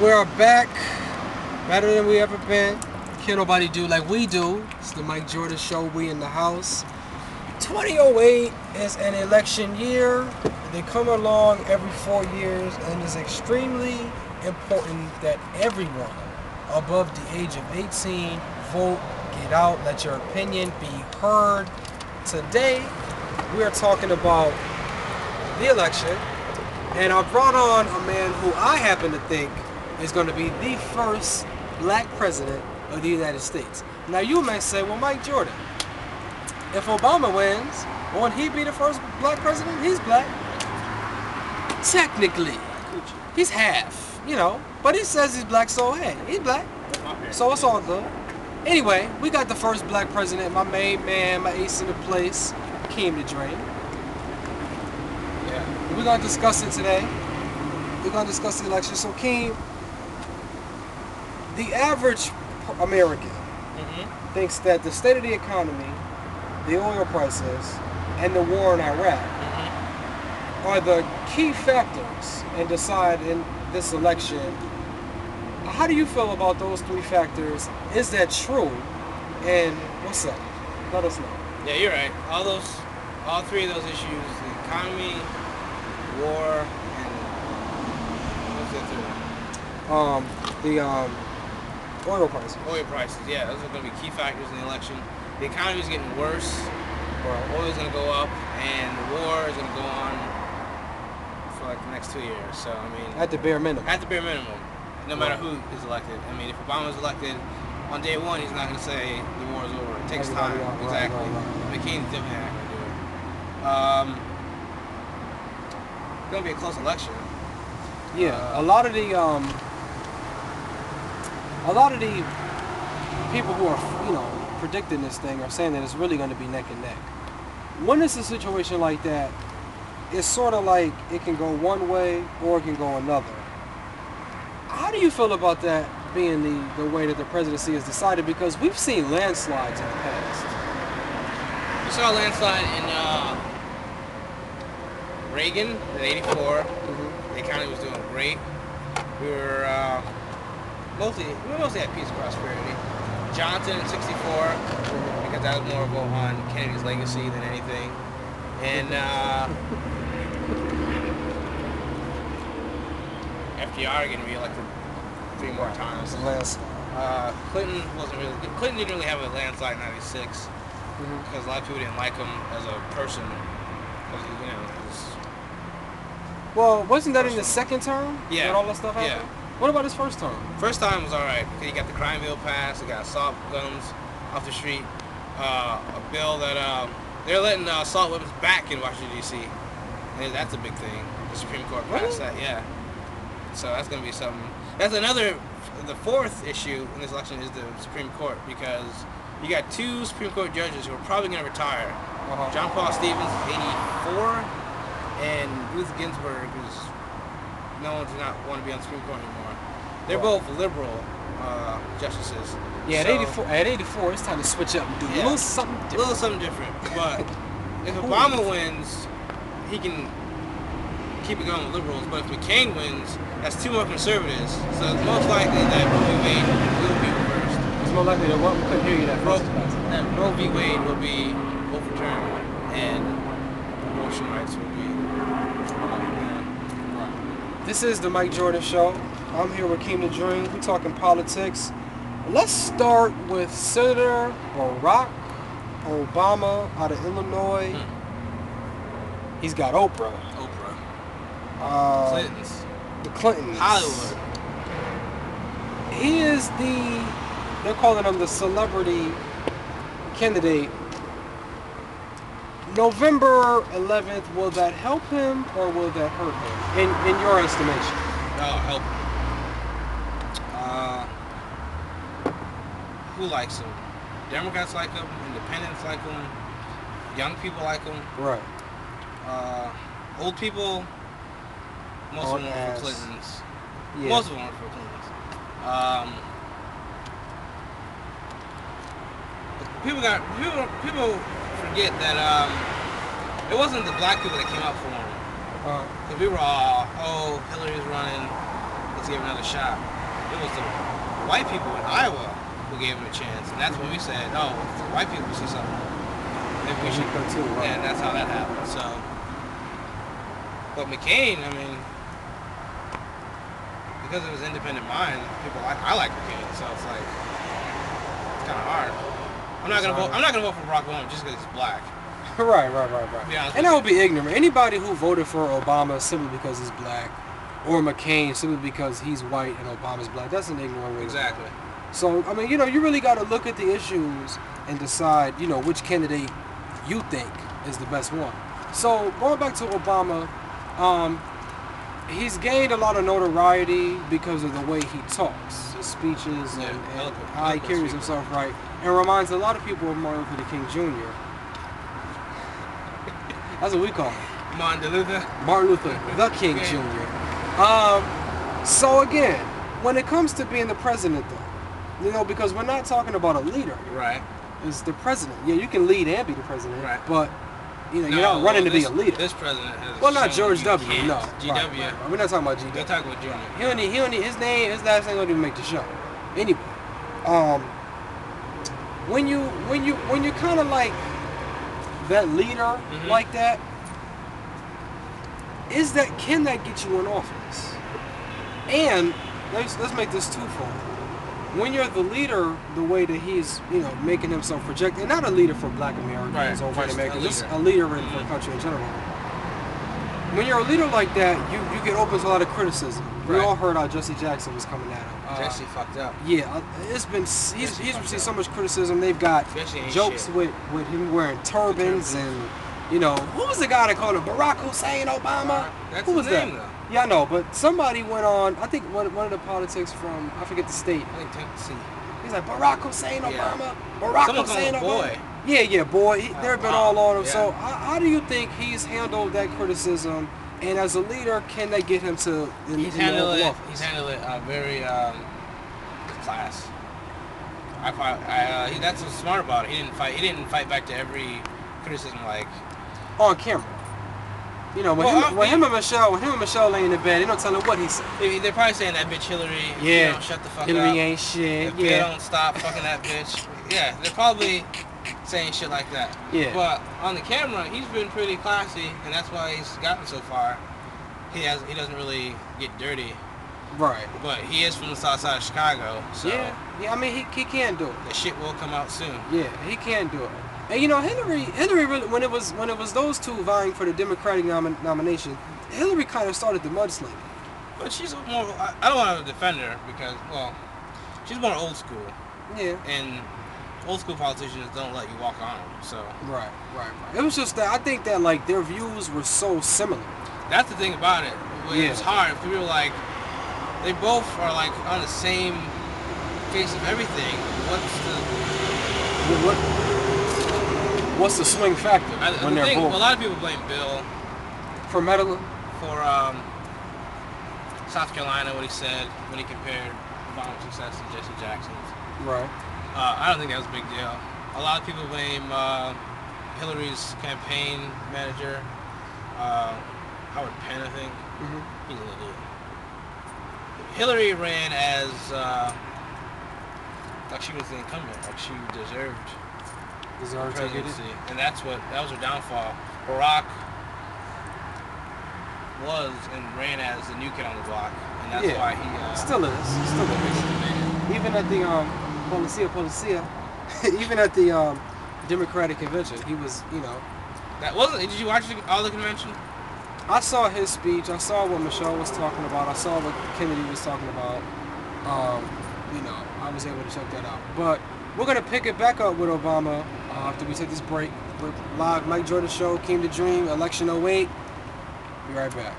We're back, better than we ever been. Can't nobody do like we do. It's the Mike Jordan Show. We in the house. 2008 is an election year. They come along every 4 years, and it's extremely important that everyone above the age of 18 vote, get out, let your opinion be heard. Today, we are talking about the election, and I brought on a man who I happen to think is going to be the first black president of the United States. Now you may say, well, Mike Jordan, if Obama wins, won't he be the first black president? He's black. Technically, he's half, you know, but he says he's black, so hey, he's black. So it's all good. Anyway, we got the first black president, my main man, my ace in the place, Keem The Dream. Yeah. We're going to discuss it today. We're going to discuss the election. So Keem, the average American thinks that the state of the economy, the oil prices, and the war in Iraq are the key factors in deciding this election. How do you feel about those three factors? Is that true? And what's up? Let us know. Yeah, you're right. All three of those issues, the economy, war, and what's the third one? Oil prices. Oil prices, yeah, those are going to be key factors in the election. The economy is getting worse. Right. Oil is going to go up, and the war is going to go on for like the next 2 years. So I mean, at the bare minimum. At the bare minimum, no matter who is elected. I mean, if Obama is elected on day one, he's not going to say the war is over. It takes time. Exactly. Right. McCain's definitely not going to do it. It's going to be a close election. Yeah, a lot of the people who are, you know, predicting this thing are saying that it's really going to be neck and neck. When it's a situation like that, it's sort of like it can go one way or it can go another. How do you feel about that being the way that the presidency is decided? Because we've seen landslides in the past. We saw a landslide in Reagan in '84. The economy was doing great. We were mostly at peace and prosperity. Johnson in '64, because that was more of on Kennedy's legacy than anything. And FDR getting reelected 3 more times. Clinton wasn't really good. Clinton didn't really have a landslide in '96 because a lot of people didn't like him as a person. Because, you know, well, wasn't that in the second term? Yeah. When all that stuff happened? Yeah. What about his first term? First time was alright, because he got the crime bill passed, he got assault guns off the street, a bill that they're letting assault weapons back in Washington, D.C. And that's a big thing. The Supreme Court passed that, yeah. So that's going to be something. That's another, the fourth issue in this election is the Supreme Court, because you got 2 Supreme Court judges who are probably going to retire. John Paul Stevens, 84, and Ruth Ginsburg, who's no one does not want to be on the Supreme Court anymore. They're both liberal justices. Yeah, so, at 84, it's time to switch up and do a little something different. A little something different. But if Obama wins, he can keep it going with liberals. But if McCain wins, that's 2 more conservatives. So it's most likely that Roe v. Wade will be reversed. It's more likely that we couldn't hear you that first. That Roe v. Wade will be overturned and abortion rights will be. This is the Mike Jordan Show. I'm here with Keem The Dream. We're talking politics. Let's start with Senator Barack Obama out of Illinois. He's got Oprah. Clintons. The Clintons. Hollywood. He is they're calling him the celebrity candidate. November 11th, will that help him or will that hurt him, in your estimation? Help him. Who likes him? Democrats like him, independents like him, young people like him. Right. Old people, most of them are for Clintons. Yeah. Most of them are for Clintons. People forget that it wasn't the black people that came out for him. Because we were all, Hillary's running, let's to give him another shot. It was the white people in Iowa who gave him a chance, and that's when we said, oh, if the white people see something, maybe we should go too. Right? Yeah, and that's how that happened. So, but McCain, I mean, because of his independent mind, I like McCain, so it's like it's kind of hard. I'm not gonna vote for Barack Obama just because he's black. Right. And that would be ignorant. Anybody who voted for Obama simply because he's black, or McCain simply because he's white and Obama's black, that's an ignorant way. Exactly. So, I mean, you know, you really got to look at the issues and decide, you know, which candidate you think is the best one. So, going back to Obama, he's gained a lot of notoriety because of the way he talks, his speeches, and how he carries himself, right? And reminds a lot of people of Martin Luther King Jr. That's what we call him. Martin Luther the King Jr. So again, when it comes to being the president, though, you know, because we're not talking about a leader. Right. It's the president. Yeah, you can lead and be the president. Right. But, you know, you're not running to be a leader. This president has not George W. No. GW. Right. We're not talking about GW. We're talking about Junior. He don't need his last name don't even make the show. Anyway, when you kind of like that leader like that, can that get you in office? And let's make this twofold. When you're the leader, the way that he's, you know, making himself project, and not a leader for Black Americans or white Americans, just a leader for the country in general. When you're a leader like that, you get open to a lot of criticism. We all heard how Jesse Jackson was coming at him. Jesse fucked up. Yeah, he's received so much criticism. They've got jokes with him wearing turbans and, you know, who was the guy that called him Barack Hussein Obama? That's who was his name, that? though. Yeah, I know, but somebody went on. I think one of the politics from, I forget the state. I think Tennessee. He's like Barack Hussein Obama. Barack Someone Hussein Obama. Boy. Yeah, boy. They've been all on him. Yeah. So how do you think he's handled that criticism? And as a leader, can they get him to? He's handled it very class. That's what's smart about it. He didn't fight back to every criticism like on camera. You know, when him and Michelle lay in the bed, they don't tell him what he said. They're probably saying that bitch Hillary. Yeah. You know, shut the fuck Hillary up. ain't shit. If they don't stop fucking that bitch. Yeah, they're probably saying shit like that. Yeah. But on the camera, he's been pretty classy, and that's why he's gotten so far. He doesn't really get dirty. Right. But he is from the south side of Chicago, so yeah. I mean, he can do it. The shit will come out soon. Yeah, he can do it. And you know, Hillary really, when it was those two vying for the Democratic nomination, Hillary kind of started the mudslinging. But she's more. I don't want to defend her because, well, she's more old school. Yeah. And old school politicians don't let you walk on them. So. Right. It was just that I think that like their views were so similar. That's the thing about it. It was hard. People were like, they both are like on the same face of everything. What's the swing factor when they're both? A lot of people blame Bill for meddling. For South Carolina, what he said when he compared Obama's success to Jesse Jackson's. Right. I don't think that was a big deal. A lot of people blame Hillary's campaign manager, Howard Penn, I think. He's an idiot. Hillary ran as like she was the incumbent, like she deserved presidency, and that was her downfall. Barack was and ran as the new kid on the block, and that's why he still is. Even at the Policia, even at the Democratic convention, he was, you know. That wasn't. Did you watch all the convention? I saw his speech. I saw what Michelle was talking about. I saw what Kennedy was talking about. You know, I was able to check that out. But we're gonna pick it back up with Obama after we take this break. We're live, Mike Jordan Show, Keem The Dream, Election 08. Be right back.